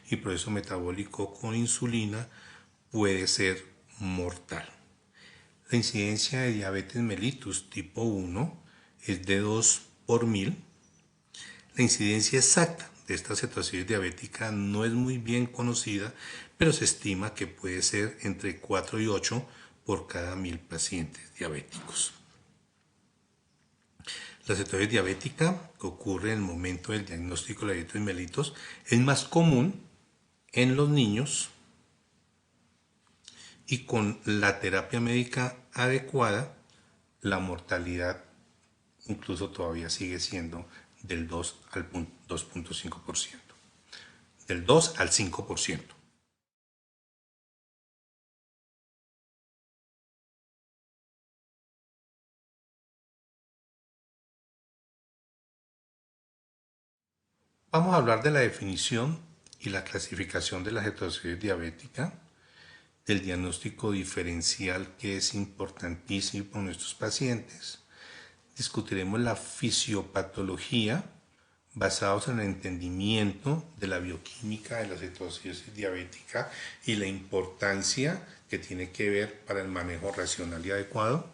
y proceso metabólico con insulina puede ser mortal. La incidencia de diabetes mellitus tipo 1 es de 2 por 1000. La incidencia exacta de esta cetoacidosis diabética no es muy bien conocida, pero se estima que puede ser entre 4 y 8 por cada 1000 pacientes diabéticos. La cetosis diabética que ocurre en el momento del diagnóstico de la diabetes mellitus es más común en los niños y con la terapia médica adecuada la mortalidad incluso todavía sigue siendo del 2 al 2.5%, del 2 al 5%. Vamos a hablar de la definición y la clasificación de la cetoacidosis diabética, del diagnóstico diferencial que es importantísimo para nuestros pacientes. Discutiremos la fisiopatología basados en el entendimiento de la bioquímica de la cetoacidosis diabética y la importancia que tiene que ver para el manejo racional y adecuado.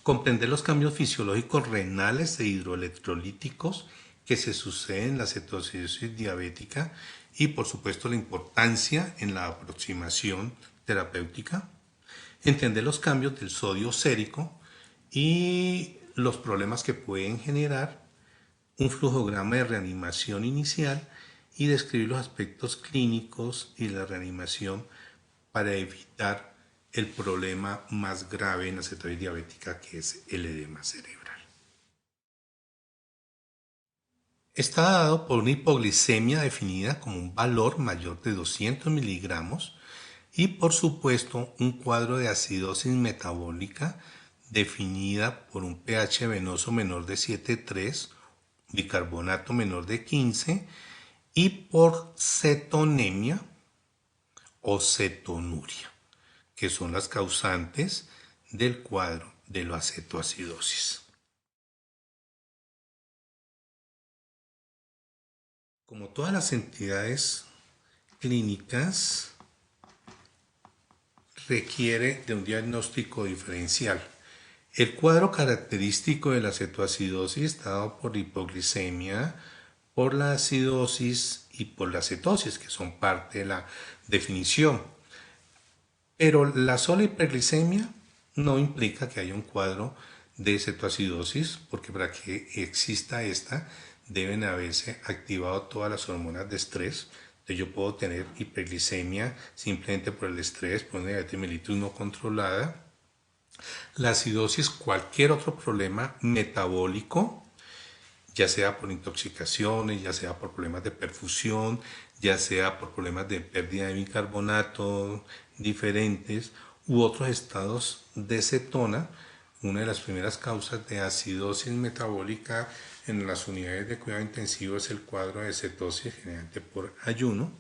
Comprender los cambios fisiológicos renales e hidroelectrolíticos que se suceden en la cetoacidosis diabética y por supuesto la importancia en la aproximación terapéutica. Entender los cambios del sodio sérico y los problemas que pueden generar, un flujograma de reanimación inicial y describir los aspectos clínicos y la reanimación para evitar el problema más grave en la cetosis diabética, que es el edema cerebral. Está dado por una hipoglicemia definida como un valor mayor de 200 miligramos y por supuesto un cuadro de acidosis metabólica definida por un pH venoso menor de 7,3, bicarbonato menor de 15 y por cetonemia o cetonuria, que son las causantes del cuadro de la cetoacidosis. Como todas las entidades clínicas, requiere de un diagnóstico diferencial. El cuadro característico de la cetoacidosis está dado por hipoglicemia, por la acidosis y por la cetosis, que son parte de la definición. Pero la sola hiperglicemia no implica que haya un cuadro de cetoacidosis, porque para que exista esta deben haberse activado todas las hormonas de estrés. Entonces yo puedo tener hiperglicemia simplemente por el estrés, por una diabetes mellitus no controlada. La acidosis, cualquier otro problema metabólico, ya sea por intoxicaciones, ya sea por problemas de perfusión, ya sea por problemas de pérdida de bicarbonato diferentes u otros estados de cetona. Una de las primeras causas de acidosis metabólica en las unidades de cuidado intensivo es el cuadro de cetosis generalmente por ayuno,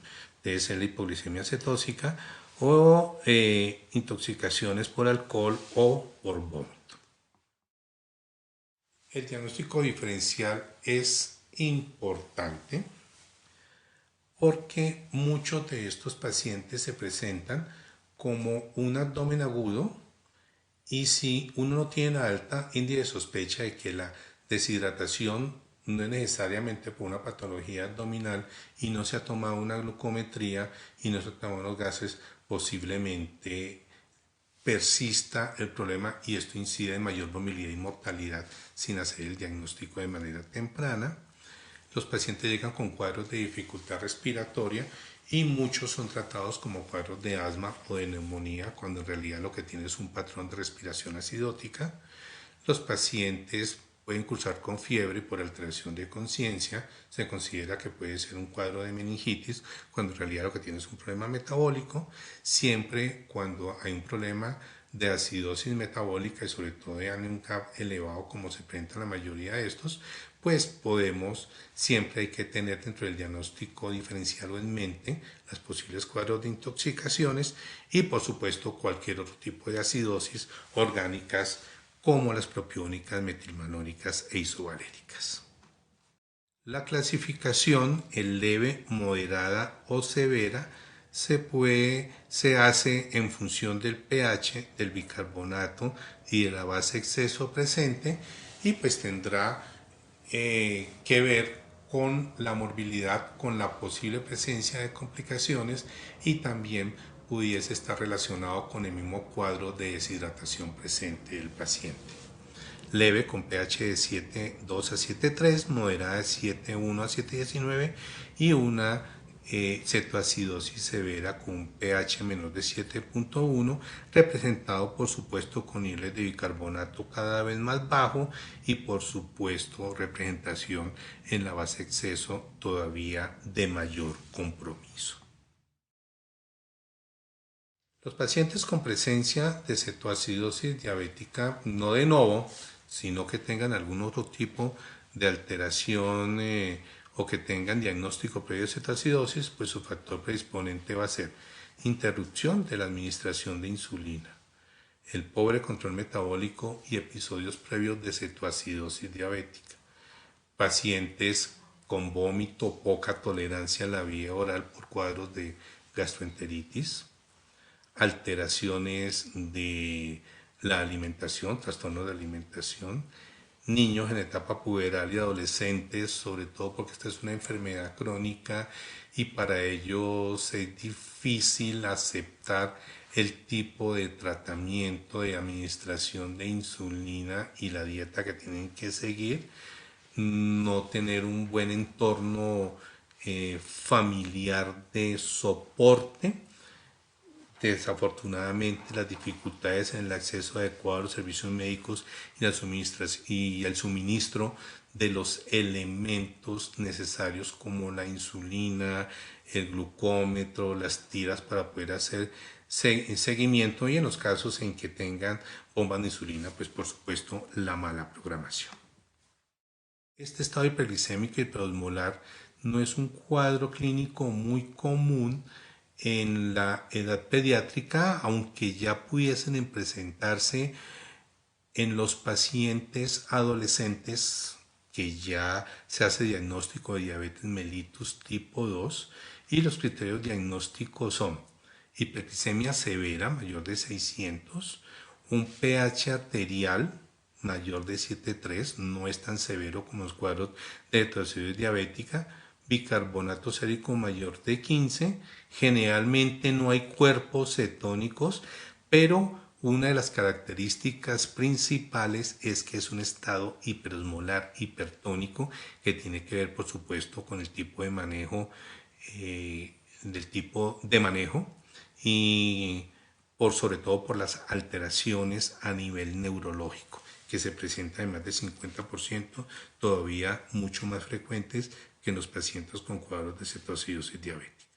debe ser la hipoglicemia cetósica o intoxicaciones por alcohol o por vómito. El diagnóstico diferencial es importante porque muchos de estos pacientes se presentan como un abdomen agudo y si uno no tiene alta índice de sospecha de que la deshidratación no es necesariamente por una patología abdominal y no se ha tomado una glucometría y no se han tomado los gases, posiblemente persista el problema y esto incide en mayor movilidad y mortalidad sin hacer el diagnóstico de manera temprana. Los pacientes llegan con cuadros de dificultad respiratoria y muchos son tratados como cuadros de asma o de neumonía cuando en realidad lo que tiene es un patrón de respiración acidótica. Los pacientes pueden cursar con fiebre y por alteración de conciencia se considera que puede ser un cuadro de meningitis cuando en realidad lo que tiene es un problema metabólico. Siempre cuando hay un problema de acidosis metabólica y sobre todo de anion CAP elevado como se presenta en la mayoría de estos, pues siempre hay que tener dentro del diagnóstico diferencial en mente las posibles cuadros de intoxicaciones y por supuesto cualquier otro tipo de acidosis orgánicas como las propiónicas, metilmalónicas e isovaléricas. La clasificación, el leve, moderada o severa, se hace en función del pH, del bicarbonato y de la base exceso presente, y pues tendrá que ver con la morbilidad, con la posible presencia de complicaciones, y también pudiese estar relacionado con el mismo cuadro de deshidratación presente del paciente. Leve con pH de 7,2 a 7,3, moderada de 7,1 a 7,19 y una cetoacidosis severa con un pH menor de 7,1, representado por supuesto con niveles de bicarbonato cada vez más bajo y por supuesto representación en la base exceso todavía de mayor compromiso. Los pacientes con presencia de cetoacidosis diabética, no de novo, sino que tengan algún otro tipo de alteración o que tengan diagnóstico previo de cetoacidosis, pues su factor predisponente va a ser interrupción de la administración de insulina, el pobre control metabólico y episodios previos de cetoacidosis diabética, pacientes con vómito, poca tolerancia a la vía oral por cuadros de gastroenteritis, alteraciones de la alimentación, trastornos de alimentación, niños en etapa puberal y adolescentes, sobre todo porque esta es una enfermedad crónica y para ellos es difícil aceptar el tipo de tratamiento de administración de insulina y la dieta que tienen que seguir, no tener un buen entorno familiar de soporte. Desafortunadamente, las dificultades en el acceso adecuado a los servicios médicos y al suministro de los elementos necesarios como la insulina, el glucómetro, las tiras para poder hacer seguimiento, y en los casos en que tengan bombas de insulina, pues por supuesto la mala programación. Este estado hiperglicémico y hiperosmolar no es un cuadro clínico muy común en la edad pediátrica, aunque ya pudiesen presentarse en los pacientes adolescentes que ya se hace diagnóstico de diabetes mellitus tipo 2, y los criterios diagnósticos son hiperglicemia severa mayor de 600, un pH arterial mayor de 7,3, no es tan severo como los cuadros de heterocidosis diabética, bicarbonato sérico mayor de 15, generalmente no hay cuerpos cetónicos, pero una de las características principales es que es un estado hiperosmolar, hipertónico, que tiene que ver por supuesto con el tipo de manejo, y sobre todo por las alteraciones a nivel neurológico que se presentan en más del 50%, todavía mucho más frecuentes que en los pacientes con cuadros de cetoacidosis diabética.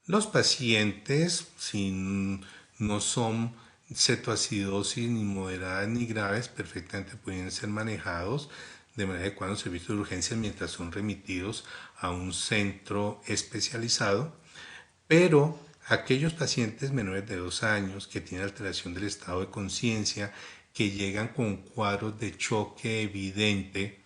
Los pacientes, si no son cetoacidosis ni moderadas ni graves, perfectamente pueden ser manejados de manera adecuada en servicios de urgencia mientras son remitidos a un centro especializado, pero aquellos pacientes menores de 2 años que tienen alteración del estado de conciencia, que llegan con cuadros de choque evidente,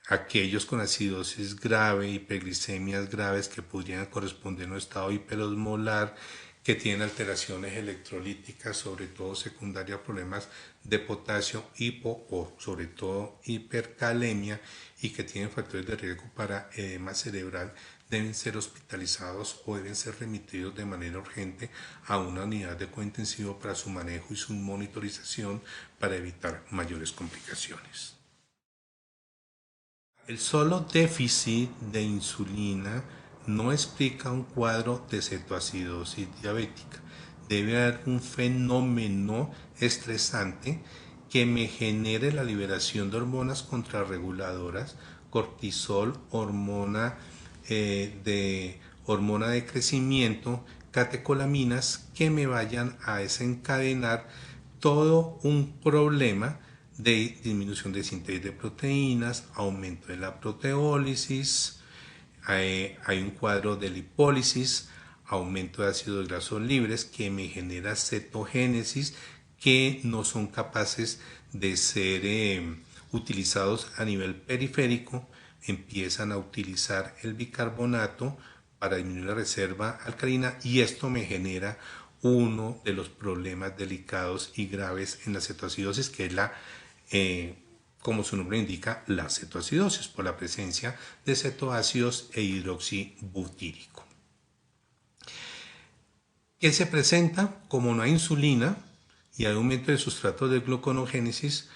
aquellos con acidosis grave, hiperglicemias graves que podrían corresponder a un estado hiperosmolar, que tienen alteraciones electrolíticas, sobre todo secundaria a problemas de potasio, o sobre todo hipercalemia, y que tienen factores de riesgo para edema cerebral, deben ser hospitalizados o deben ser remitidos de manera urgente a una unidad de cuidado intensivo para su manejo y su monitorización para evitar mayores complicaciones. El solo déficit de insulina no explica un cuadro de cetoacidosis diabética. Debe haber un fenómeno estresante que me genere la liberación de hormonas contrarreguladoras, cortisol, hormona de crecimiento, catecolaminas, que me vayan a desencadenar todo un problema de disminución de síntesis de proteínas, aumento de la proteólisis, hay un cuadro de lipólisis, aumento de ácidos grasos libres que me genera cetogénesis, que no son capaces de ser utilizados a nivel periférico empiezan a utilizar el bicarbonato para disminuir la reserva alcalina y esto me genera uno de los problemas delicados y graves en la cetoacidosis, que es como su nombre indica, la cetoacidosis, por la presencia de cetoácidos e hidroxibutírico. ¿Qué se presenta? Como no hay insulina y hay aumento del sustrato de gluconogénesis,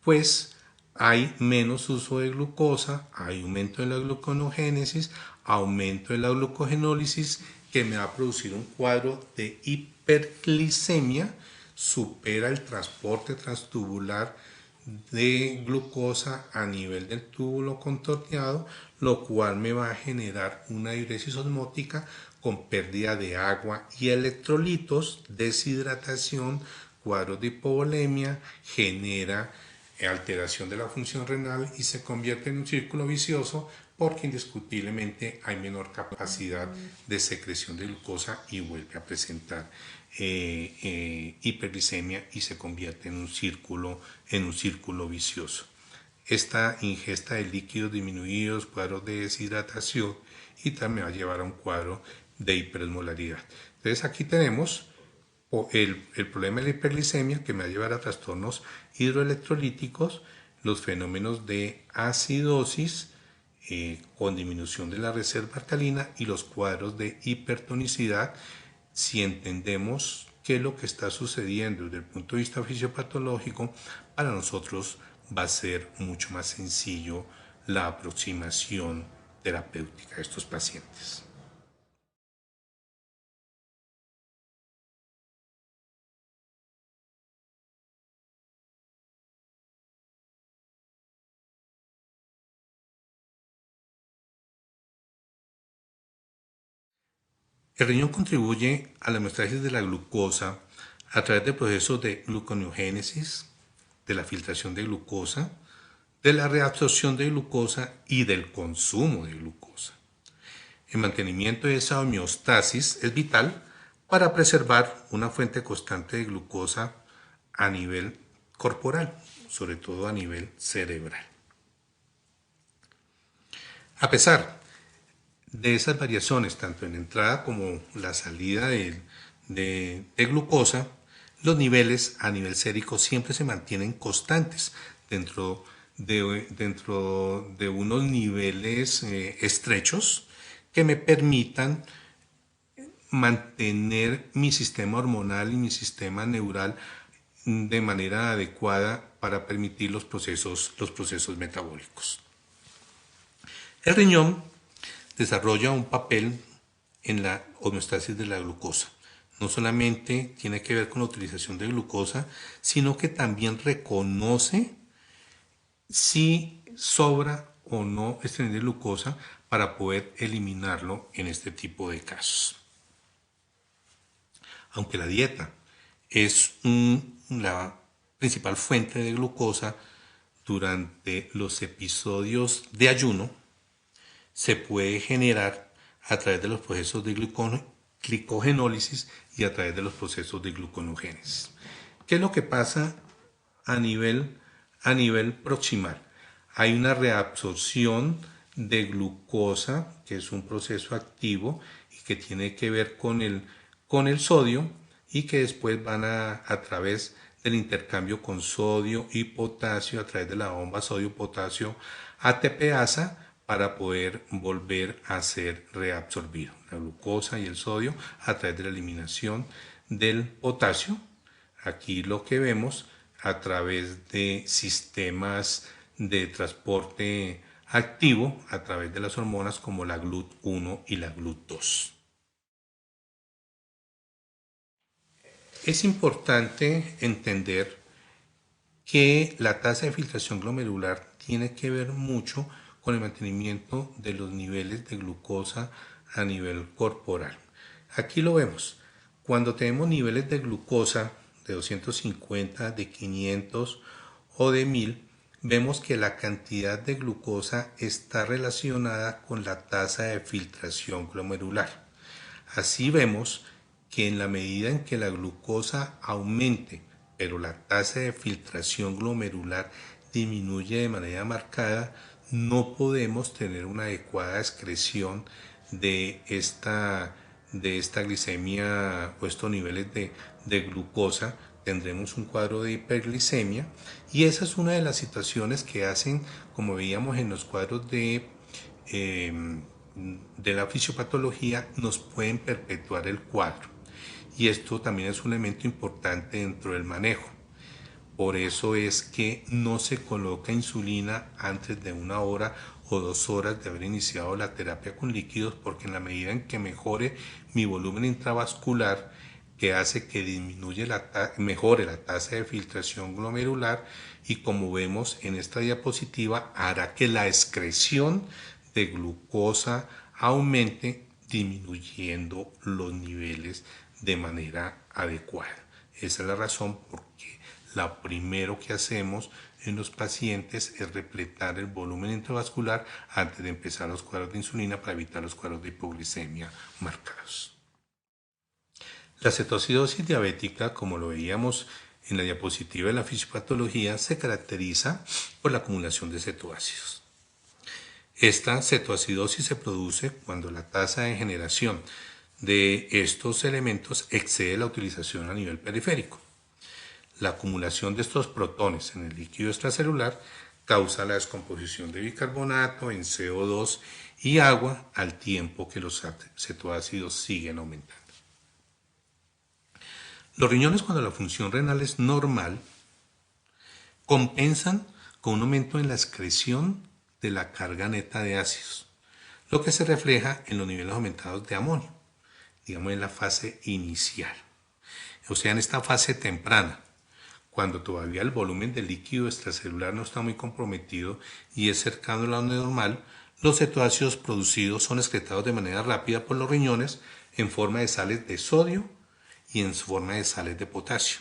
pues hay menos uso de glucosa, hay aumento de la gluconogénesis, aumento de la glucogenólisis, que me va a producir un cuadro de hiperglicemia, supera el transporte transtubular de glucosa a nivel del túbulo contorneado, lo cual me va a generar una diuresis osmótica con pérdida de agua y electrolitos, deshidratación, cuadros de hipovolemia, genera alteración de la función renal y se convierte en un círculo vicioso porque indiscutiblemente hay menor capacidad de secreción de glucosa y vuelve a presentar hiperglicemia y se convierte en un círculo vicioso. Esta ingesta de líquidos disminuidos, cuadros de deshidratación y también va a llevar a un cuadro de hiperosmolaridad. Entonces aquí tenemos el problema de la hiperglicemia, que me va a llevar a trastornos hidroelectrolíticos, los fenómenos de acidosis con disminución de la reserva alcalina y los cuadros de hipertonicidad. Si entendemos qué es lo que está sucediendo desde el punto de vista fisiopatológico, para nosotros va a ser mucho más sencillo la aproximación terapéutica de estos pacientes. El riñón contribuye a la homeostasis de la glucosa a través de procesos de gluconeogénesis, de la filtración de glucosa, de la reabsorción de glucosa y del consumo de glucosa. El mantenimiento de esa homeostasis es vital para preservar una fuente constante de glucosa a nivel corporal, sobre todo a nivel cerebral. A pesar de esas variaciones, tanto en entrada como la salida de glucosa, los niveles a nivel sérico siempre se mantienen constantes dentro de unos niveles estrechos que me permitan mantener mi sistema hormonal y mi sistema neural de manera adecuada para permitir los procesos metabólicos. El riñón desarrolla un papel en la homeostasis de la glucosa. No solamente tiene que ver con la utilización de glucosa, sino que también reconoce si sobra o no este nivel de glucosa para poder eliminarlo en este tipo de casos. Aunque la dieta es la principal fuente de glucosa durante los episodios de ayuno, se puede generar a través de los procesos de glicogenólisis y a través de los procesos de gluconogénesis. ¿Qué es lo que pasa a nivel proximal? Hay una reabsorción de glucosa, que es un proceso activo y que tiene que ver con el sodio y que después van a través del intercambio con sodio y potasio, a través de la bomba sodio-potasio ATPasa, para poder volver a ser reabsorbido. La glucosa y el sodio a través de la eliminación del potasio. Aquí lo que vemos a través de sistemas de transporte activo a través de las hormonas como la GLUT1 y la GLUT2. Es importante entender que la tasa de filtración glomerular tiene que ver mucho con el mantenimiento de los niveles de glucosa a nivel corporal. Aquí lo vemos. Cuando tenemos niveles de glucosa de 250, de 500 o de 1000, vemos que la cantidad de glucosa está relacionada con la tasa de filtración glomerular. Así vemos que en la medida en que la glucosa aumente, pero la tasa de filtración glomerular disminuye de manera marcada, no podemos tener una adecuada excreción de esta glicemia o estos niveles de glucosa. Tendremos un cuadro de hiperglicemia y esa es una de las situaciones que hacen, como veíamos en los cuadros de la fisiopatología, nos pueden perpetuar el cuadro. Y esto también es un elemento importante dentro del manejo. Por eso es que no se coloca insulina antes de 1 hora o 2 horas de haber iniciado la terapia con líquidos, porque en la medida en que mejore mi volumen intravascular, que hace que mejore la tasa de filtración glomerular, y como vemos en esta diapositiva, hará que la excreción de glucosa aumente, disminuyendo los niveles de manera adecuada. Esa es la razón por que lo primero que hacemos en los pacientes es repletar el volumen intravascular antes de empezar los cuadros de insulina para evitar los cuadros de hipoglicemia marcados. La cetoacidosis diabética, como lo veíamos en la diapositiva de la fisiopatología, se caracteriza por la acumulación de cetoácidos. Esta cetoacidosis se produce cuando la tasa de generación de estos elementos excede la utilización a nivel periférico. La acumulación de estos protones en el líquido extracelular causa la descomposición de bicarbonato en CO2 y agua al tiempo que los cetoácidos siguen aumentando. Los riñones, cuando la función renal es normal, compensan con un aumento en la excreción de la carga neta de ácidos, lo que se refleja en los niveles aumentados de amonio, digamos en la fase inicial, o sea, en esta fase temprana, cuando todavía el volumen del líquido extracelular no está muy comprometido y es cercano a lo normal. Los cetoácidos producidos son excretados de manera rápida por los riñones en forma de sales de sodio y en forma de sales de potasio.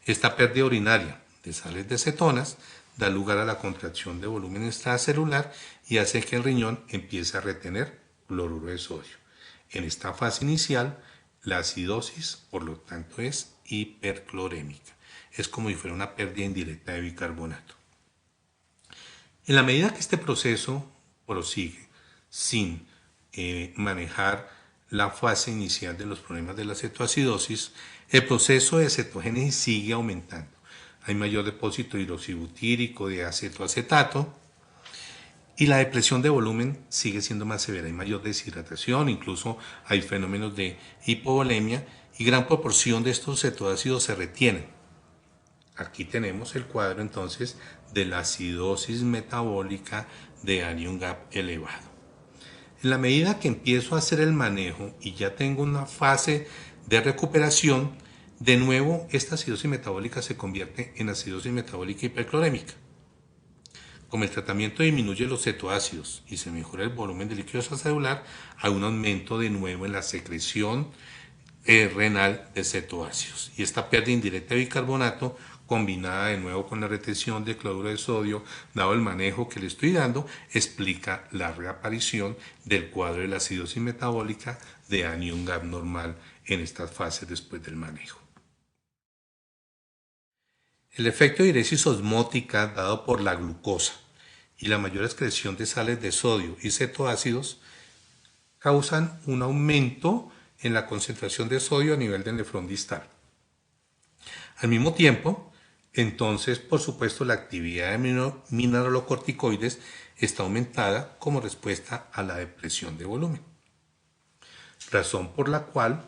Esta pérdida urinaria de sales de cetonas da lugar a la contracción de volumen extracelular y hace que el riñón empiece a retener cloruro de sodio. En esta fase inicial, la acidosis, por lo tanto, es hiperclorémica. Es como si fuera una pérdida indirecta de bicarbonato. En la medida que este proceso prosigue sin manejar la fase inicial de los problemas de la cetoacidosis, el proceso de cetogénesis sigue aumentando. Hay mayor depósito de hidroxibutírico, de acetoacetato, y la depresión de volumen sigue siendo más severa. Hay mayor deshidratación, incluso hay fenómenos de hipovolemia, y gran proporción de estos cetoácidos se retienen. Aquí tenemos el cuadro entonces de la acidosis metabólica de anion gap elevado. En la medida que empiezo a hacer el manejo y ya tengo una fase de recuperación, de nuevo esta acidosis metabólica se convierte en acidosis metabólica hiperclorémica. Como el tratamiento disminuye los cetoácidos y se mejora el volumen de líquido extracelular, hay un aumento de nuevo en la secreción renal de cetoácidos. Y esta pérdida indirecta de bicarbonato, combinada de nuevo con la retención de cloruro de sodio, dado el manejo que le estoy dando, explica la reaparición del cuadro de la acidosis metabólica de anion gap normal en estas fases después del manejo. El efecto de diuresis osmótica dado por la glucosa y la mayor excreción de sales de sodio y cetoácidos causan un aumento en la concentración de sodio a nivel del nefrón distal. Al mismo tiempo, entonces, por supuesto, la actividad de mineralocorticoides está aumentada como respuesta a la depresión de volumen, razón por la cual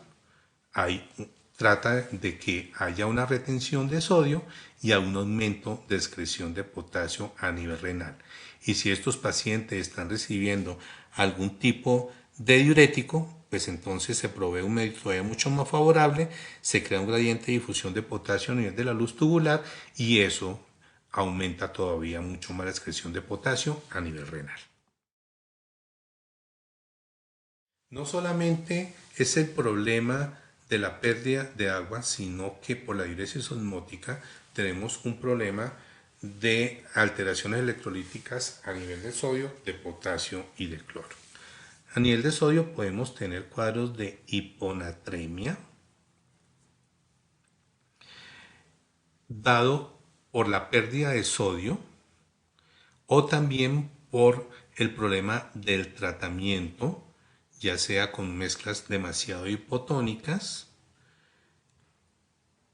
trata de que haya una retención de sodio y a un aumento de excreción de potasio a nivel renal. Y si estos pacientes están recibiendo algún tipo de diurético, pues entonces se provee un medio todavía mucho más favorable, se crea un gradiente de difusión de potasio a nivel de la luz tubular y eso aumenta todavía mucho más la excreción de potasio a nivel renal. No solamente es el problema de la pérdida de agua, sino que por la diuresis osmótica tenemos un problema de alteraciones electrolíticas a nivel de sodio, de potasio y de cloro. A nivel de sodio podemos tener cuadros de hiponatremia, dado por la pérdida de sodio o también por el problema del tratamiento, ya sea con mezclas demasiado hipotónicas,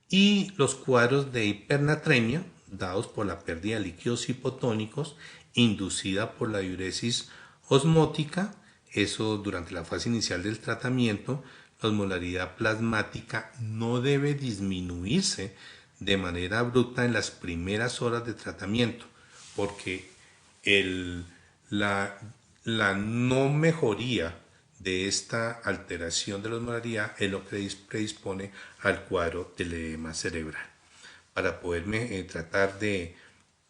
y los cuadros de hipernatremia dados por la pérdida de líquidos hipotónicos inducida por la diuresis osmótica. Eso durante la fase inicial del tratamiento, la osmolaridad plasmática no debe disminuirse de manera abrupta en las primeras horas de tratamiento, porque el, la, la no mejoría de esta alteración de la osmolaridad es lo que predispone al cuadro del edema cerebral. Para poder tratar de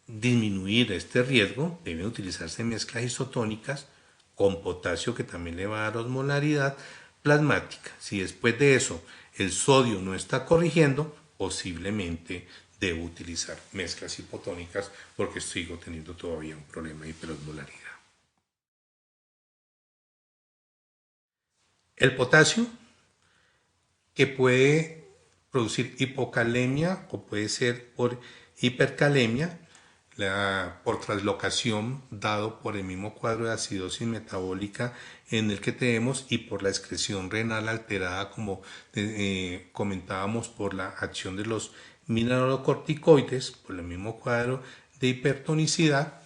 disminuir este riesgo, deben utilizarse mezclas isotónicas con potasio, que también le va a dar osmolaridad plasmática. Si después de eso el sodio no está corrigiendo, posiblemente debo utilizar mezclas hipotónicas porque sigo teniendo todavía un problema de hiperosmolaridad. El potasio, que puede producir hipocalemia o puede ser por hipercalemia, por traslocación dado por el mismo cuadro de acidosis metabólica en el que tenemos y por la excreción renal alterada, como comentábamos, por la acción de los mineralocorticoides, por el mismo cuadro de hipertonicidad.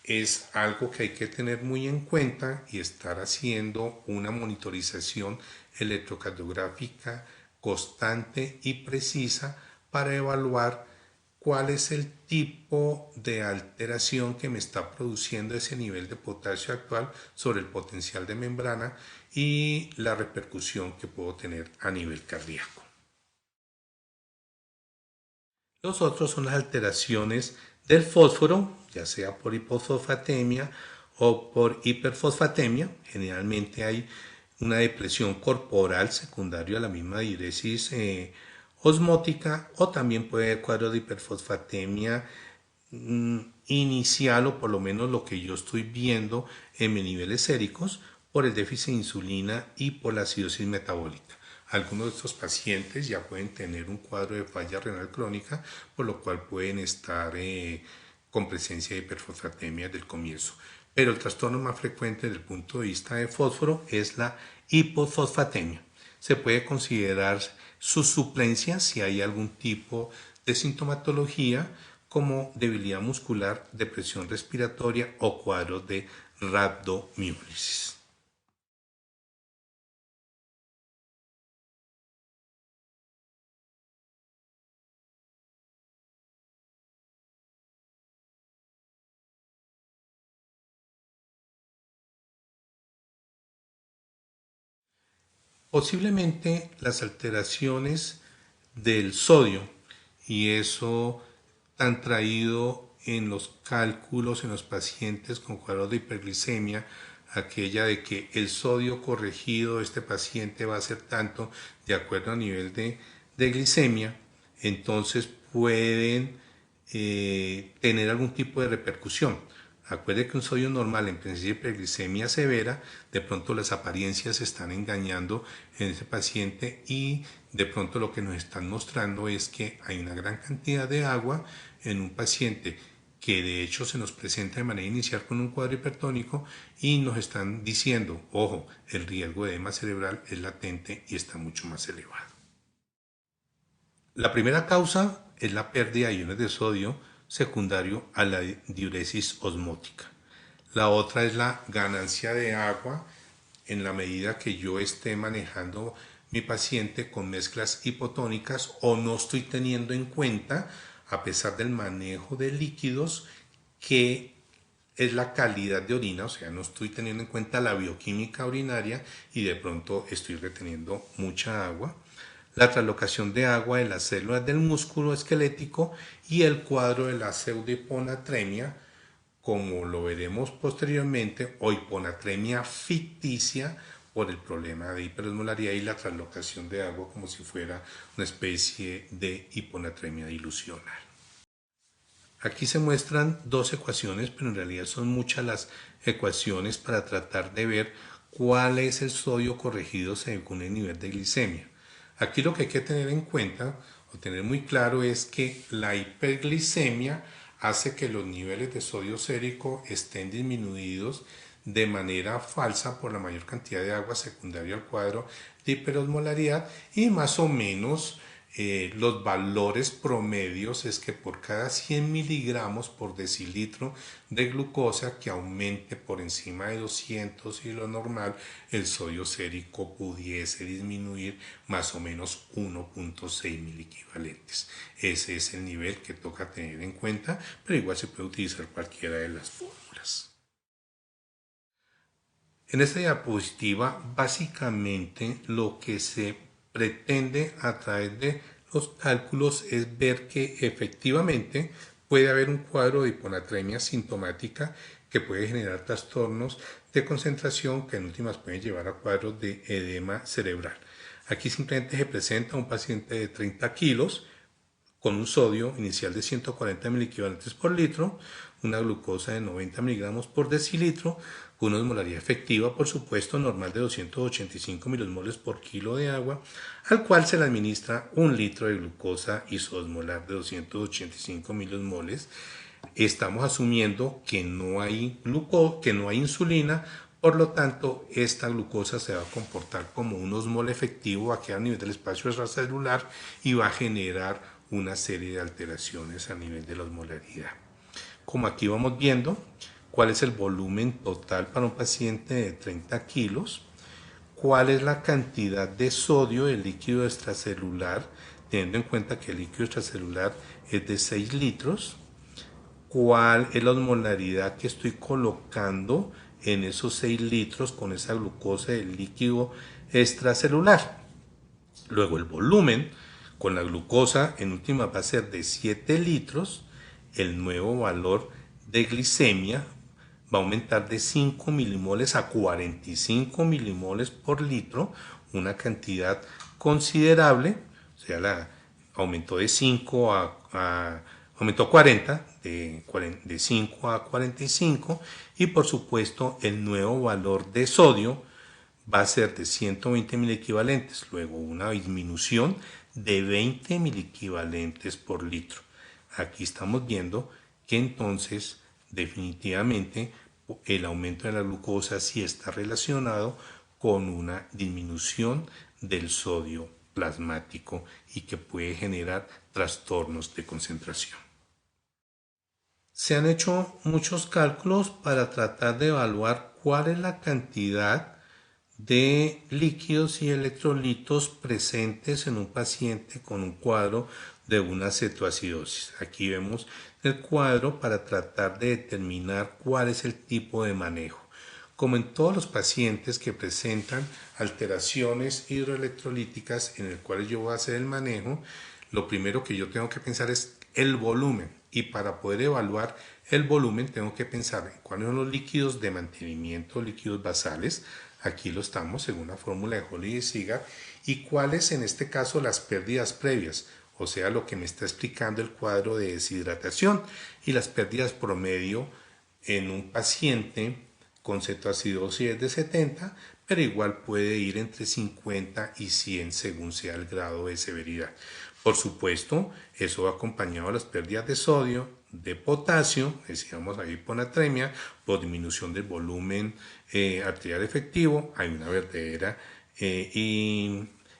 Es algo que hay que tener muy en cuenta y estar haciendo una monitorización electrocardiográfica constante y precisa para evaluar cuál es el tipo de alteración que me está produciendo ese nivel de potasio actual sobre el potencial de membrana y la repercusión que puedo tener a nivel cardíaco. Los otros son las alteraciones del fósforo, ya sea por hipofosfatemia o por hiperfosfatemia. Generalmente hay una depresión corporal secundaria a la misma diuresis osmótica, o también puede haber cuadros de hiperfosfatemia inicial, o por lo menos lo que yo estoy viendo en mis niveles séricos, por el déficit de insulina y por la acidosis metabólica. Algunos de estos pacientes ya pueden tener un cuadro de falla renal crónica, por lo cual pueden estar con presencia de hiperfosfatemia desde el comienzo. Pero el trastorno más frecuente desde el punto de vista de fósforo es la hipofosfatemia. Se puede considerar su suplencia si hay algún tipo de sintomatología como debilidad muscular, depresión respiratoria o cuadros de rhabdomiólisis. Posiblemente las alteraciones del sodio, y eso tan traído en los cálculos en los pacientes con cuadros de hiperglicemia, aquella de que el sodio corregido de este paciente va a ser tanto de acuerdo al nivel de glicemia, entonces pueden tener algún tipo de repercusión. Acuerde que un sodio normal en presencia de hiperglicemia severa, de pronto las apariencias están engañando en ese paciente y de pronto lo que nos están mostrando es que hay una gran cantidad de agua en un paciente que de hecho se nos presenta de manera inicial con un cuadro hipertónico, y nos están diciendo, ojo, el riesgo de edema cerebral es latente y está mucho más elevado. La primera causa es la pérdida de iones de sodio secundario a la diuresis osmótica. La otra es la ganancia de agua en la medida que yo esté manejando mi paciente con mezclas hipotónicas o no estoy teniendo en cuenta, a pesar del manejo de líquidos, que es la calidad de orina, o sea, no estoy teniendo en cuenta la bioquímica urinaria y de pronto estoy reteniendo mucha agua. La traslocación de agua de las células del músculo esquelético y el cuadro de la pseudohiponatremia, como lo veremos posteriormente, o hiponatremia ficticia por el problema de hiperosmolaridad y la traslocación de agua como si fuera una especie de hiponatremia dilucional. Aquí se muestran dos ecuaciones, pero en realidad son muchas las ecuaciones para tratar de ver cuál es el sodio corregido según el nivel de glicemia. Aquí lo que hay que tener en cuenta, tener muy claro es que la hiperglicemia hace que los niveles de sodio sérico estén disminuidos de manera falsa por la mayor cantidad de agua secundaria al cuadro de hiperosmolaridad, y más o menos los valores promedios es que por cada 100 miligramos por decilitro de glucosa que aumente por encima de 200 y lo normal, el sodio sérico pudiese disminuir más o menos 1.6 miliequivalentes. Ese es el nivel que toca tener en cuenta, pero igual se puede utilizar cualquiera de las fórmulas. En esta diapositiva, básicamente lo que se pretende a través de los cálculos es ver que efectivamente puede haber un cuadro de hiponatremia sintomática que puede generar trastornos de concentración que en últimas pueden llevar a cuadros de edema cerebral. Aquí simplemente se presenta un paciente de 30 kilos con un sodio inicial de 140 miliequivalentes por litro, una glucosa de 90 miligramos por decilitro, una osmolaridad efectiva, por supuesto, normal de 285 milimoles por kilo de agua, al cual se le administra un litro de glucosa isosmolar de 285 milimoles. Estamos asumiendo que no hay insulina, por lo tanto, esta glucosa se va a comportar como un osmol efectivo, va a quedar a nivel del espacio extracelular y va a generar una serie de alteraciones a nivel de la osmolaridad. Como aquí vamos viendo, cuál es el volumen total para un paciente de 30 kilos, cuál es la cantidad de sodio del líquido extracelular, teniendo en cuenta que el líquido extracelular es de 6 litros, cuál es la osmolaridad que estoy colocando en esos 6 litros con esa glucosa del líquido extracelular. Luego el volumen con la glucosa en última va a ser de 7 litros, el nuevo valor de glicemia va a aumentar de 5 milimoles a 45 milimoles por litro, una cantidad considerable, o sea, aumentó de 5 aumentó a 40, de 5 a 45, y por supuesto el nuevo valor de sodio va a ser de 120 miliequivalentes, luego una disminución de 20 miliequivalentes por litro. Aquí estamos viendo que entonces definitivamente el aumento de la glucosa sí está relacionado con una disminución del sodio plasmático y que puede generar trastornos de concentración. Se han hecho muchos cálculos para tratar de evaluar cuál es la cantidad de líquidos y electrolitos presentes en un paciente con un cuadro de una cetoacidosis. Aquí vemos el cuadro para tratar de determinar cuál es el tipo de manejo. Como en todos los pacientes que presentan alteraciones hidroelectrolíticas en el cual yo voy a hacer el manejo, lo primero que yo tengo que pensar es el volumen, y para poder evaluar el volumen tengo que pensar en cuáles son los líquidos de mantenimiento, líquidos basales. Aquí lo estamos según la fórmula de Holly y Ziegler, y cuáles en este caso las pérdidas previas, o sea, lo que me está explicando el cuadro de deshidratación, y las pérdidas promedio en un paciente con cetoacidosis es de 70, pero igual puede ir entre 50 y 100 según sea el grado de severidad. Por supuesto, eso va acompañado de las pérdidas de sodio, de potasio, decíamos ahí hiponatremia, por disminución del volumen arterial efectivo, hay una verdadera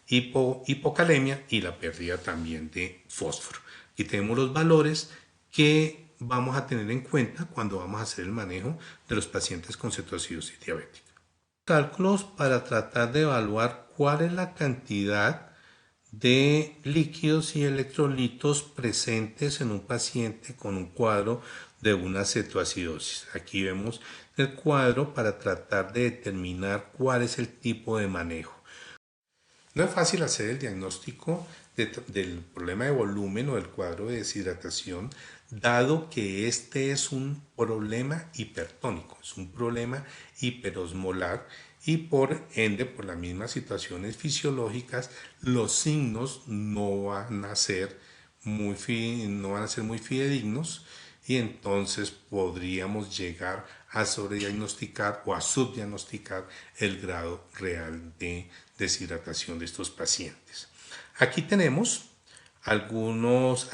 hipocalemia y la pérdida también de fósforo. Y tenemos los valores que vamos a tener en cuenta cuando vamos a hacer el manejo de los pacientes con cetoacidosis diabética. Cálculos para tratar de evaluar cuál es la cantidad de líquidos y electrolitos presentes en un paciente con un cuadro de una cetoacidosis. Aquí vemos el cuadro para tratar de determinar cuál es el tipo de manejo. No es fácil hacer el diagnóstico del problema de volumen o del cuadro de deshidratación, dado que este es un problema hipertónico, es un problema hiperosmolar, y por ende, por las mismas situaciones fisiológicas, los signos no van a ser muy fidedignos, y entonces podríamos llegar a sobrediagnosticar o a subdiagnosticar el grado real de deshidratación de estos pacientes. Aquí tenemos algunos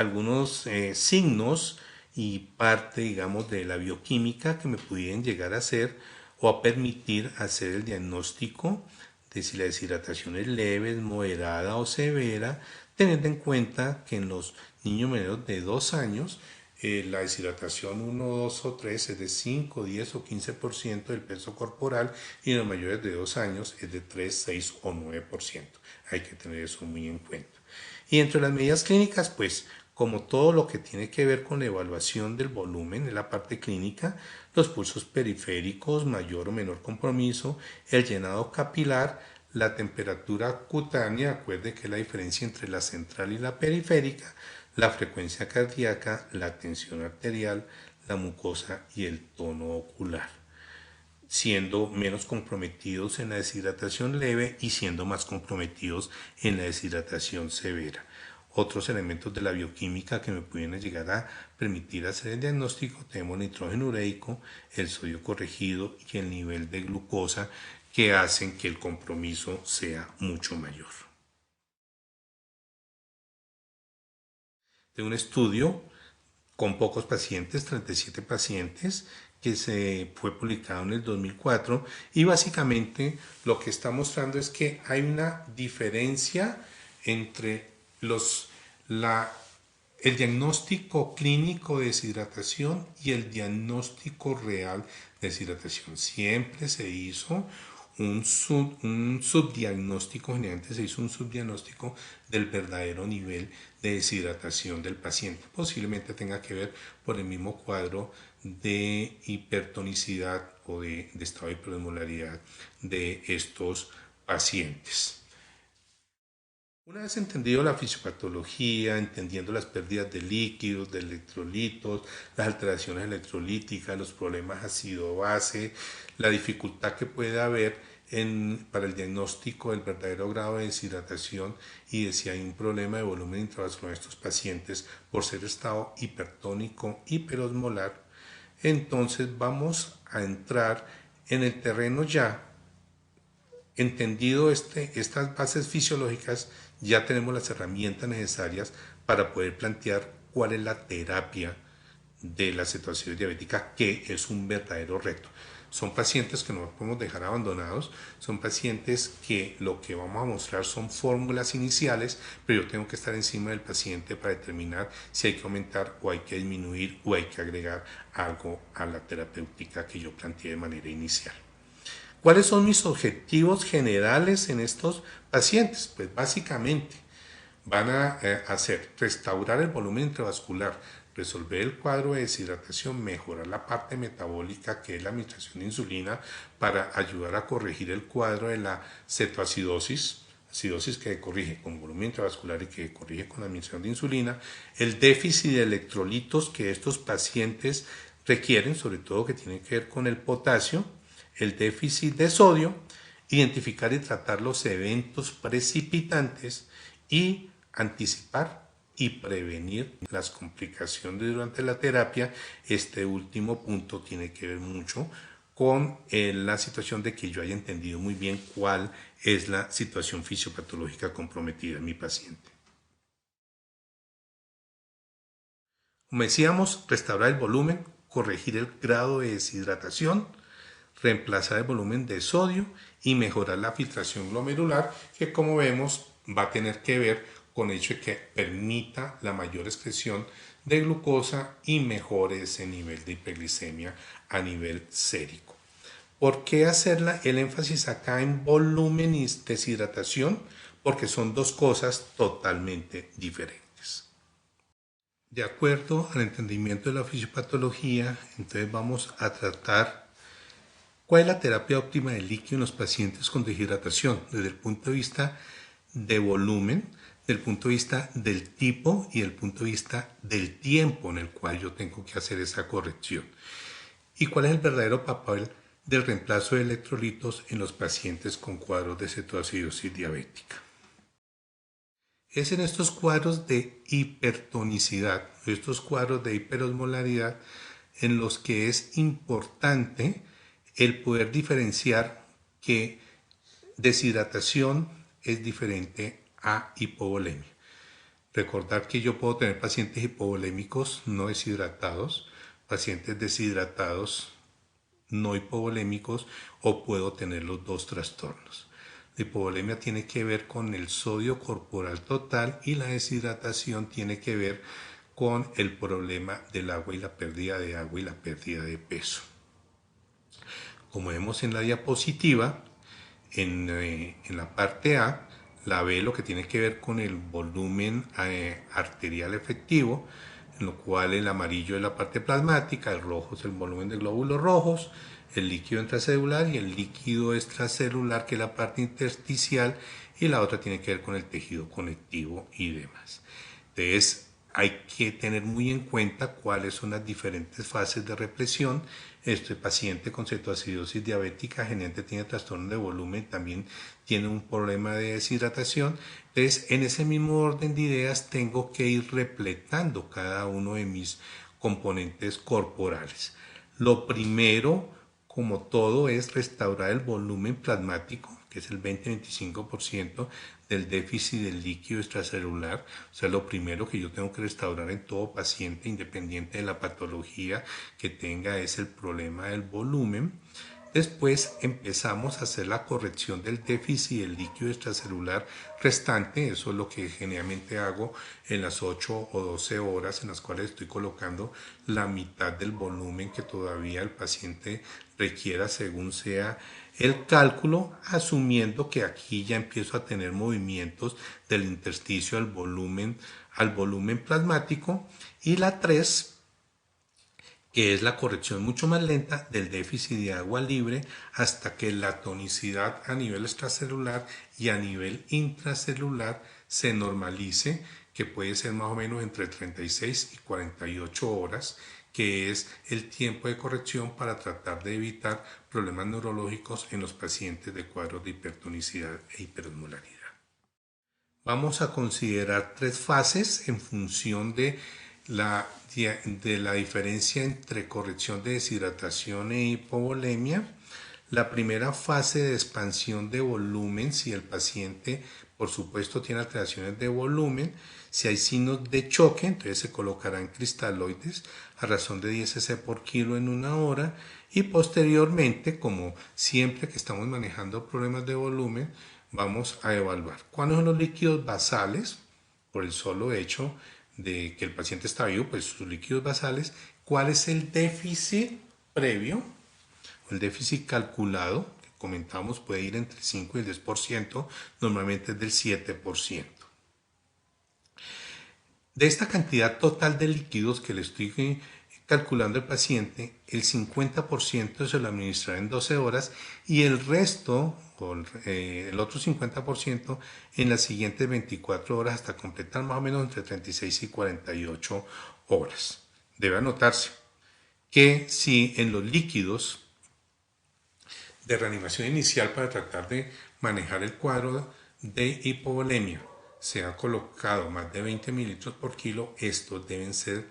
signos y parte, digamos, de la bioquímica que me pudieran llegar a hacer o a permitir hacer el diagnóstico de si la deshidratación es leve, moderada o severa, teniendo en cuenta que en los niños menores de 2 años la deshidratación 1, 2 o 3 es de 5, 10 o 15% del peso corporal y en los mayores de 2 años es de 3, 6 o 9%. Hay que tener eso muy en cuenta. Y entre las medidas clínicas, pues como todo lo que tiene que ver con la evaluación del volumen en la parte clínica, los pulsos periféricos, mayor o menor compromiso, el llenado capilar, la temperatura cutánea, acuerde que es la diferencia entre la central y la periférica, la frecuencia cardíaca, la tensión arterial, la mucosa y el tono ocular, siendo menos comprometidos en la deshidratación leve y siendo más comprometidos en la deshidratación severa. Otros elementos de la bioquímica que me pueden llegar a permitir hacer el diagnóstico, tenemos el nitrógeno ureico, el sodio corregido y el nivel de glucosa que hacen que el compromiso sea mucho mayor. De un estudio con pocos pacientes, 37 pacientes, que se fue publicado en el 2004 y básicamente lo que está mostrando es que hay una diferencia entre el diagnóstico clínico de deshidratación y el diagnóstico real de deshidratación. Siempre se hizo un subdiagnóstico, generalmente se hizo un subdiagnóstico del verdadero nivel de deshidratación del paciente. Posiblemente tenga que ver por el mismo cuadro de hipertonicidad o de estado de hiperosmolaridad de estos pacientes. Una vez entendido la fisiopatología, entendiendo las pérdidas de líquidos, de electrolitos, las alteraciones electrolíticas, los problemas ácido-base, la dificultad que puede haber para el diagnóstico del verdadero grado de deshidratación y de si hay un problema de volumen intravascular en estos pacientes por ser estado hipertónico, hiperosmolar, entonces vamos a entrar en el terreno ya. Entendido estas bases fisiológicas, ya tenemos las herramientas necesarias para poder plantear cuál es la terapia de la cetoacidosis diabética, que es un verdadero reto. Son pacientes que no podemos dejar abandonados, son pacientes que lo que vamos a mostrar son fórmulas iniciales, pero yo tengo que estar encima del paciente para determinar si hay que aumentar o hay que disminuir o hay que agregar algo a la terapéutica que yo planteé de manera inicial. ¿Cuáles son mis objetivos generales en estos pacientes? Pues básicamente van a hacer restaurar el volumen intravascular, resolver el cuadro de deshidratación, mejorar la parte metabólica que es la administración de insulina para ayudar a corregir el cuadro de la cetoacidosis, acidosis que corrige con volumen intravascular y que corrige con la administración de insulina, el déficit de electrolitos que estos pacientes requieren, sobre todo que tiene que ver con el potasio, el déficit de sodio, identificar y tratar los eventos precipitantes y anticipar y prevenir las complicaciones durante la terapia. Este último punto tiene que ver mucho con la situación de que yo haya entendido muy bien cuál es la situación fisiopatológica comprometida en mi paciente. Como decíamos, restaurar el volumen, corregir el grado de deshidratación, reemplazar el volumen de sodio y mejorar la filtración glomerular, que como vemos va a tener que ver con el hecho de que permita la mayor excreción de glucosa y mejore ese nivel de hiperglicemia a nivel sérico. ¿Por qué hacer el énfasis acá en volumen y deshidratación? Porque son dos cosas totalmente diferentes. De acuerdo al entendimiento de la fisiopatología, entonces vamos a tratar cuál es la terapia óptima del líquido en los pacientes con deshidratación desde el punto de vista de volumen, del punto de vista del tipo y del punto de vista del tiempo en el cual yo tengo que hacer esa corrección. ¿Y cuál es el verdadero papel del reemplazo de electrolitos en los pacientes con cuadros de cetoacidosis diabética? Es en estos cuadros de hipertonicidad, estos cuadros de hiperosmolaridad, en los que es importante el poder diferenciar que deshidratación es diferente a hipovolemia. Recordar que yo puedo tener pacientes hipovolémicos no deshidratados, pacientes deshidratados no hipovolémicos, o puedo tener los dos trastornos. La hipovolemia tiene que ver con el sodio corporal total y la deshidratación tiene que ver con el problema del agua y la pérdida de agua y la pérdida de peso. Como vemos en la diapositiva, en la parte A, la B lo que tiene que ver con el volumen arterial efectivo, en lo cual el amarillo es la parte plasmática, el rojo es el volumen de glóbulos rojos, el líquido intracelular y el líquido extracelular, que es la parte intersticial, y la otra tiene que ver con el tejido conectivo y demás. Entonces, hay que tener muy en cuenta cuáles son las diferentes fases de represión. Este paciente con cetoacidosis diabética generalmente tiene trastorno de volumen, también tiene un problema de deshidratación. Entonces, en ese mismo orden de ideas, tengo que ir repletando cada uno de mis componentes corporales. Lo primero, como todo, es restaurar el volumen plasmático, que es el 20-25% del déficit del líquido extracelular. O sea, lo primero que yo tengo que restaurar en todo paciente, independiente de la patología que tenga, es el problema del volumen. Después empezamos a hacer la corrección del déficit del líquido extracelular restante. Eso es lo que generalmente hago en las 8 o 12 horas en las cuales estoy colocando la mitad del volumen que todavía el paciente requiera, según sea el cálculo, asumiendo que aquí ya empiezo a tener movimientos del intersticio al volumen plasmático. Y la 3, que es la corrección mucho más lenta del déficit de agua libre, hasta que la tonicidad a nivel extracelular y a nivel intracelular se normalice, que puede ser más o menos entre 36 y 48 horas, que es el tiempo de corrección para tratar de evitar problemas neurológicos en los pacientes de cuadros de hipertonicidad e hiperosmolaridad. Vamos a considerar 3 fases en función la, de la diferencia entre corrección de deshidratación e hipovolemia. La primera fase de expansión de volumen, si el paciente por supuesto tiene alteraciones de volumen. Si hay signos de choque, entonces se colocarán cristaloides a razón de 10 cc por kilo en 1 hora, y posteriormente, como siempre que estamos manejando problemas de volumen, vamos a evaluar cuáles son los líquidos basales, por el solo hecho de que el paciente está vivo, pues sus líquidos basales, cuál es el déficit previo, el déficit calculado, que comentamos puede ir entre 5 y el 10%, normalmente es del 7%. De esta cantidad total de líquidos que le estoy calculando al paciente, el 50% se lo administrará en 12 horas y el resto, el otro 50%, en las siguientes 24 horas, hasta completar más o menos entre 36 y 48 horas. Debe anotarse que si en los líquidos de reanimación inicial para tratar de manejar el cuadro de hipovolemia se ha colocado más de 20 mililitros por kilo, estos deben ser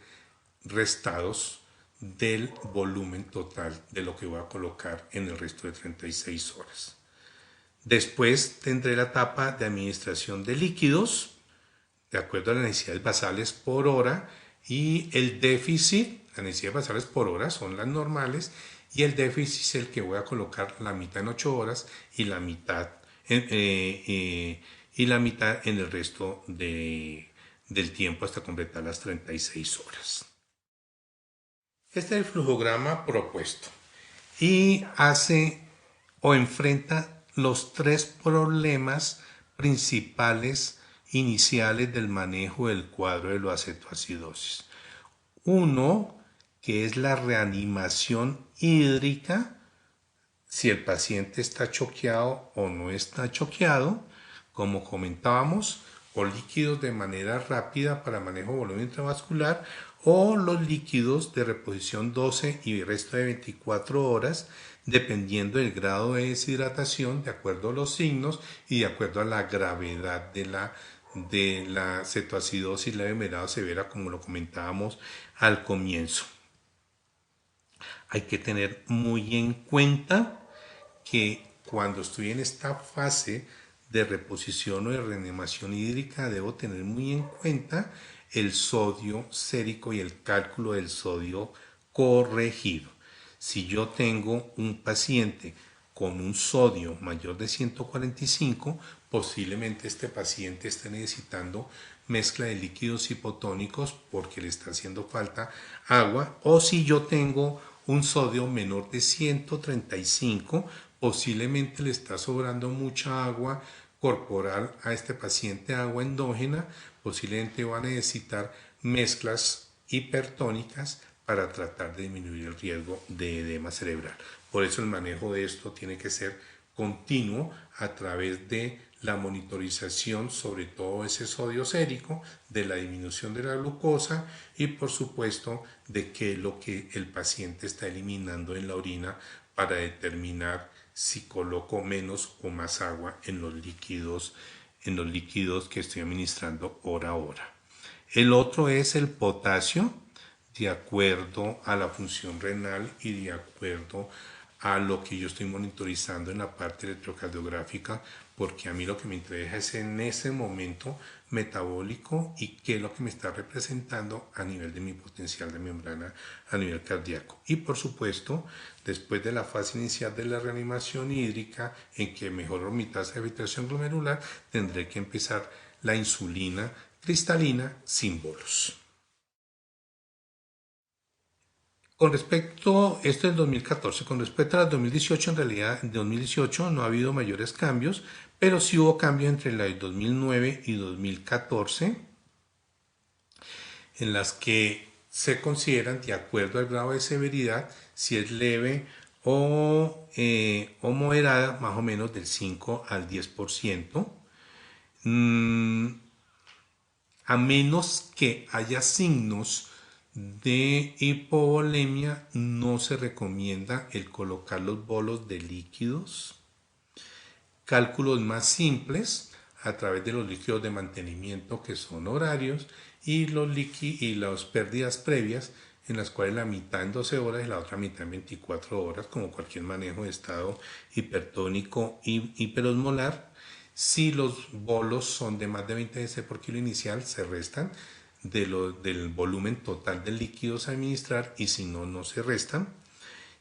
restados del volumen total de lo que voy a colocar en el resto de 36 horas. Después tendré la etapa de administración de líquidos de acuerdo a las necesidades basales por hora, y el déficit, las necesidades basales por hora son las normales, y el déficit es el que voy a colocar la mitad en 8 horas y la mitad en el resto del tiempo hasta completar las 36 horas. Este es el flujograma propuesto y hace o enfrenta los 3 problemas principales iniciales del manejo del cuadro de la cetoacidosis. Uno, que es la reanimación hídrica, si el paciente está choqueado o no está choqueado, como comentábamos, o líquidos de manera rápida para manejo de volumen intravascular, o los líquidos de reposición 12 y el resto de 24 horas, dependiendo del grado de deshidratación, de acuerdo a los signos y de acuerdo a la gravedad de la cetoacidosis leve, moderada o severa, como lo comentábamos al comienzo. Hay que tener muy en cuenta que cuando estoy en esta fase de reposición o de reanimación hídrica debo tener muy en cuenta el sodio sérico y el cálculo del sodio corregido. Si yo tengo un paciente con un sodio mayor de 145, posiblemente este paciente esté necesitando mezcla de líquidos hipotónicos porque le está haciendo falta agua, o si yo tengo un sodio menor de 135, posiblemente le está sobrando mucha agua corporal a este paciente, agua endógena, posiblemente va a necesitar mezclas hipertónicas para tratar de disminuir el riesgo de edema cerebral. Por eso el manejo de esto tiene que ser continuo a través de la monitorización, sobre todo ese sodio sérico, de la disminución de la glucosa y por supuesto de qué es lo que el paciente está eliminando en la orina para determinar si coloco menos o más agua en los líquidos que estoy administrando hora a hora. El otro es el potasio, de acuerdo a la función renal y de acuerdo a lo que yo estoy monitorizando en la parte electrocardiográfica, porque a mí lo que me interesa es en ese momento metabólico y qué es lo que me está representando a nivel de mi potencial de membrana a nivel cardíaco. Y por supuesto, después de la fase inicial de la reanimación hídrica, en que mejoró mi tasa de filtración glomerular, tendré que empezar la insulina cristalina sin bolos. Con respecto, esto es 2014, con respecto a 2018, en realidad en 2018 no ha habido mayores cambios, pero sí hubo cambios entre la de 2009 y 2014, en las que se consideran, de acuerdo al grado de severidad, si es leve o moderada, más o menos del 5 al 10%, a menos que haya signos de hipovolemia, no se recomienda el colocar los bolos de líquidos. Cálculos más simples a través de los líquidos de mantenimiento, que son horarios, y las pérdidas previas, en las cuales la mitad en 12 horas y la otra mitad en 24 horas, como cualquier manejo de estado hipertónico y hiperosmolar. Si los bolos son de más de 20 cc por kilo inicial, se restan del volumen total de líquidos a administrar, y si no, no se restan.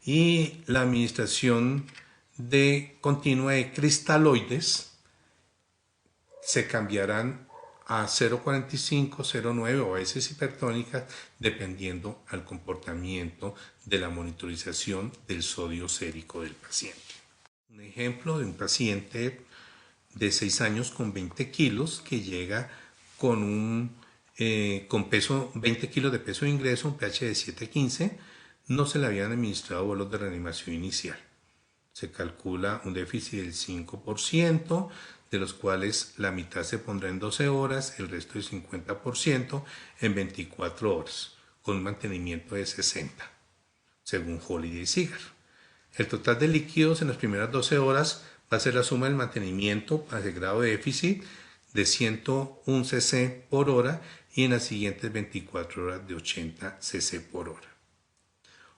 Y la administración continua de cristaloides se cambiarán a 0,45, 0,9 o a veces hipertónicas, dependiendo al comportamiento de la monitorización del sodio sérico del paciente. Un ejemplo de un paciente de 6 años con 20 kilos que llega con peso, 20 kilos de peso de ingreso, un pH de 7,15, no se le habían administrado bolos de reanimación inicial. Se calcula un déficit del 5%, de los cuales la mitad se pondrá en 12 horas, el resto del 50% en 24 horas, con un mantenimiento de 60, según Holiday y Ziegler. El total de líquidos en las primeras 12 horas va a ser la suma del mantenimiento a ese grado de déficit de 101 cc por hora y en las siguientes 24 horas de 80 cc por hora.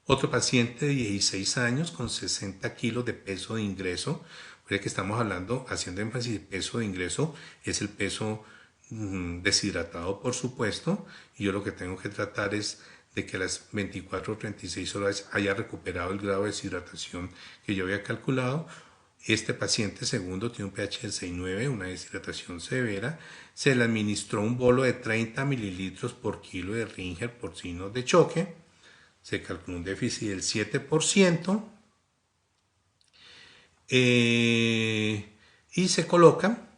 Otro paciente de 16 años con 60 kilos de peso de ingreso, que estamos hablando, haciendo énfasis de peso de ingreso, es el peso deshidratado, por supuesto, y yo lo que tengo que tratar es de que a las 24 o 36 horas haya recuperado el grado de deshidratación que yo había calculado. Este paciente segundo tiene un pH de 6,9, una deshidratación severa. Se le administró un bolo de 30 mililitros por kilo de Ringer por signos de choque. Se calculó un déficit del 7%. Y se coloca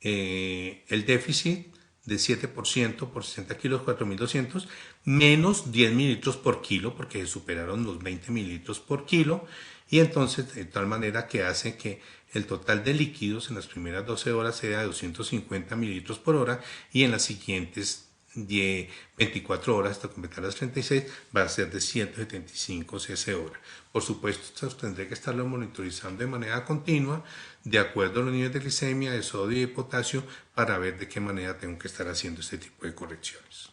el déficit de 7% por 60 kilos, 4.200, menos 10 mililitros por kilo, porque se superaron los 20 mililitros por kilo, y entonces de tal manera que hace que el total de líquidos en las primeras 12 horas sea de 250 mililitros por hora, y en las siguientes 24 horas hasta completar las 36 va a ser de 175 cc hora. Por supuesto, esto tendré que estarlo monitorizando de manera continua de acuerdo a los niveles de glicemia, de sodio y de potasio, para ver de qué manera tengo que estar haciendo este tipo de correcciones.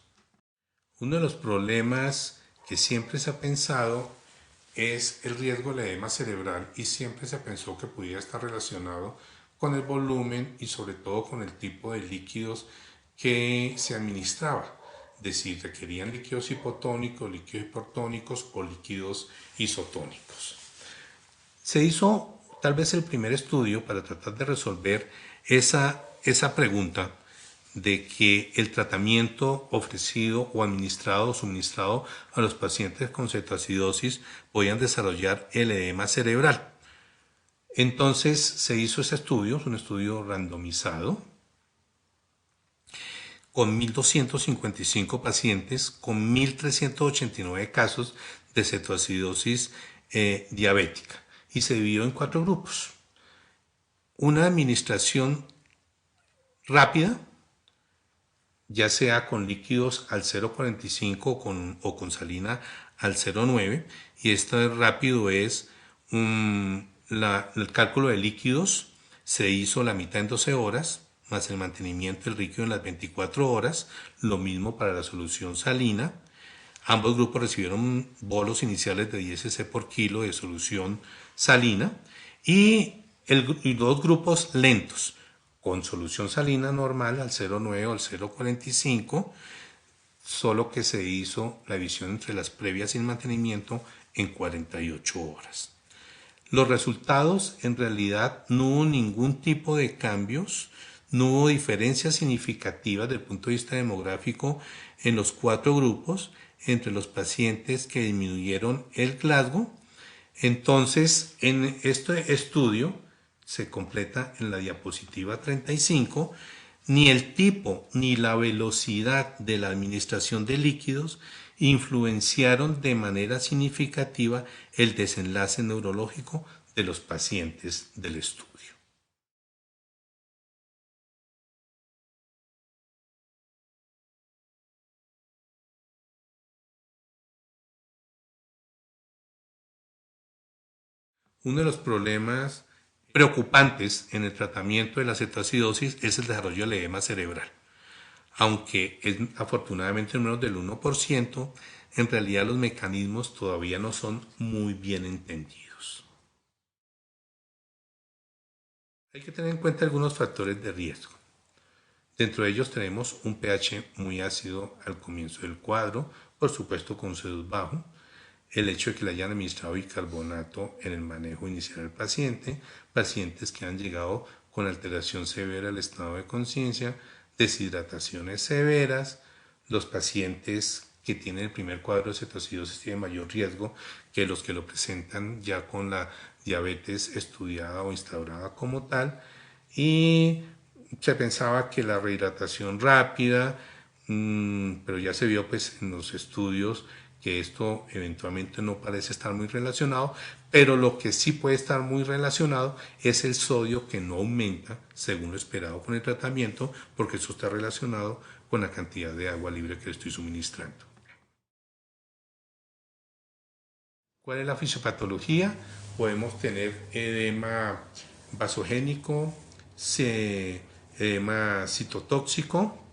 Uno de los problemas que siempre se ha pensado es el riesgo del edema cerebral, y siempre se pensó que pudiera estar relacionado con el volumen y sobre todo con el tipo de líquidos que se administraba. Es decir, requerían líquidos hipotónicos, líquidos hipertónicos o líquidos isotónicos. Se hizo tal vez el primer estudio para tratar de resolver esa pregunta de que el tratamiento ofrecido o administrado o suministrado a los pacientes con cetoacidosis podían desarrollar el edema cerebral. Entonces se hizo ese estudio, es un estudio randomizado, con 1.255 pacientes, con 1.389 casos de cetoacidosis diabética, y se dividió en 4 grupos. Una administración rápida, ya sea con líquidos al 0,45 o con salina al 0,9, y esto rápido es el cálculo de líquidos se hizo la mitad en 12 horas, más el mantenimiento del líquido en las 24 horas, lo mismo para la solución salina. Ambos grupos recibieron bolos iniciales de 10 cc por kilo de solución salina y dos grupos lentos con solución salina normal al 0,9 o al 0,45, solo que se hizo la división entre las previas y el mantenimiento en 48 horas. Los resultados, en realidad no hubo ningún tipo de cambios, no hubo diferencias significativas desde el punto de vista demográfico en los 4 grupos entre los pacientes que disminuyeron el Glasgow. Entonces, en este estudio se completa en la diapositiva 35, ni el tipo ni la velocidad de la administración de líquidos influenciaron de manera significativa el desenlace neurológico de los pacientes del estudio. Uno de los problemas preocupantes en el tratamiento de la cetoacidosis es el desarrollo del edema cerebral. Aunque es afortunadamente menos del 1%, en realidad los mecanismos todavía no son muy bien entendidos. Hay que tener en cuenta algunos factores de riesgo. Dentro de ellos tenemos un pH muy ácido al comienzo del cuadro, por supuesto con CO2 bajo, el hecho de que le hayan administrado bicarbonato en el manejo inicial del paciente, pacientes que han llegado con alteración severa del estado de conciencia, deshidrataciones severas, los pacientes que tienen el primer cuadro de cetoacidosis tienen mayor riesgo que los que lo presentan ya con la diabetes estudiada o instaurada como tal, y se pensaba que la rehidratación rápida, pero ya se vio pues en los estudios que esto eventualmente no parece estar muy relacionado, pero lo que sí puede estar muy relacionado es el sodio, que no aumenta según lo esperado con el tratamiento, porque eso está relacionado con la cantidad de agua libre que le estoy suministrando. ¿Cuál es la fisiopatología? Podemos tener edema vasogénico, edema citotóxico,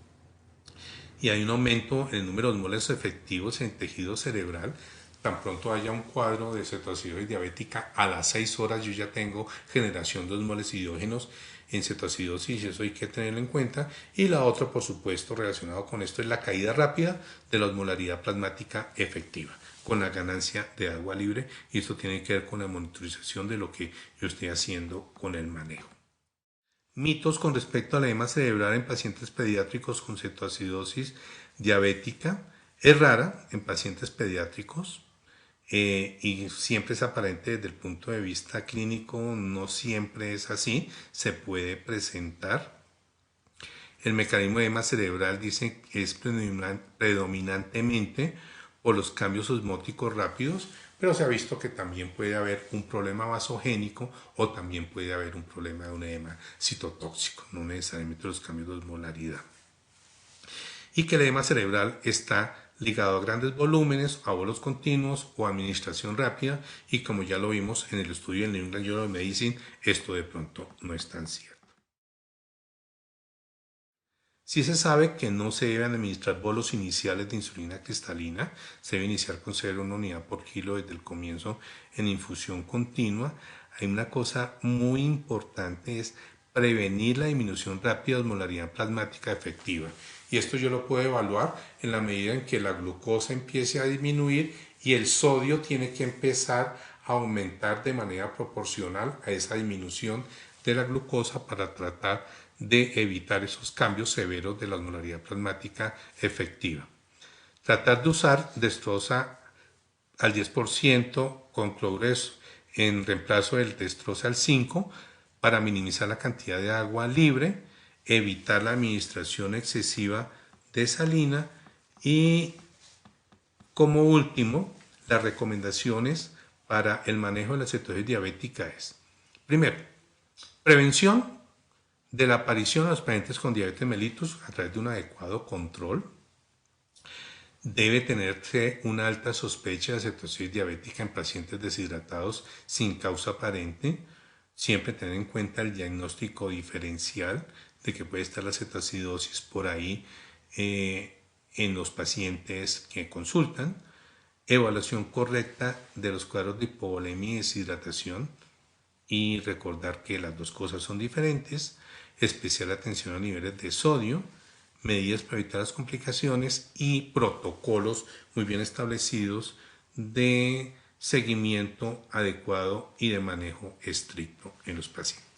y hay un aumento en el número de moles efectivos en tejido cerebral. Tan pronto haya un cuadro de cetoacidosis diabética, a las 6 horas yo ya tengo generación de moles idiógenos en cetoacidosis, y eso hay que tenerlo en cuenta. Y la otra, por supuesto, relacionado con esto, es la caída rápida de la osmolaridad plasmática efectiva, con la ganancia de agua libre, y esto tiene que ver con la monitorización de lo que yo estoy haciendo con el manejo. Mitos con respecto al edema cerebral en pacientes pediátricos con cetoacidosis diabética. Es rara en pacientes pediátricos y siempre es aparente desde el punto de vista clínico, no siempre es así, se puede presentar. El mecanismo de edema cerebral dice que es predominantemente por los cambios osmóticos rápidos, pero se ha visto que también puede haber un problema vasogénico o también puede haber un problema de un edema citotóxico, no necesariamente los cambios de osmolaridad. Y que el edema cerebral está ligado a grandes volúmenes, a bolos continuos o a administración rápida, y como ya lo vimos en el estudio del New England Journal of Medicine, esto de pronto no es tan cierto. Sí se sabe que no se deben administrar bolos iniciales de insulina cristalina, se debe iniciar con 0,1 unidad por kilo desde el comienzo en infusión continua. Hay una cosa muy importante, es prevenir la disminución rápida de osmolaridad plasmática efectiva. Y esto yo lo puedo evaluar en la medida en que la glucosa empiece a disminuir y el sodio tiene que empezar a aumentar de manera proporcional a esa disminución de la glucosa para tratar de evitar esos cambios severos de la osmolaridad plasmática efectiva. Tratar de usar dextrosa al 10% con clorures en reemplazo del dextrosa al 5% para minimizar la cantidad de agua libre, evitar la administración excesiva de salina y, como último, las recomendaciones para el manejo de la cetosis diabética es: primero, prevención de la aparición de los pacientes con diabetes mellitus a través de un adecuado control. Debe tenerse una alta sospecha de cetosis diabética en pacientes deshidratados sin causa aparente. Siempre tener en cuenta el diagnóstico diferencial de que puede estar la cetoacidosis por ahí en los pacientes que consultan. Evaluación correcta de los cuadros de hipovolemia y deshidratación y recordar que las dos cosas son diferentes. Especial atención a niveles de sodio, medidas para evitar las complicaciones y protocolos muy bien establecidos de seguimiento adecuado y de manejo estricto en los pacientes.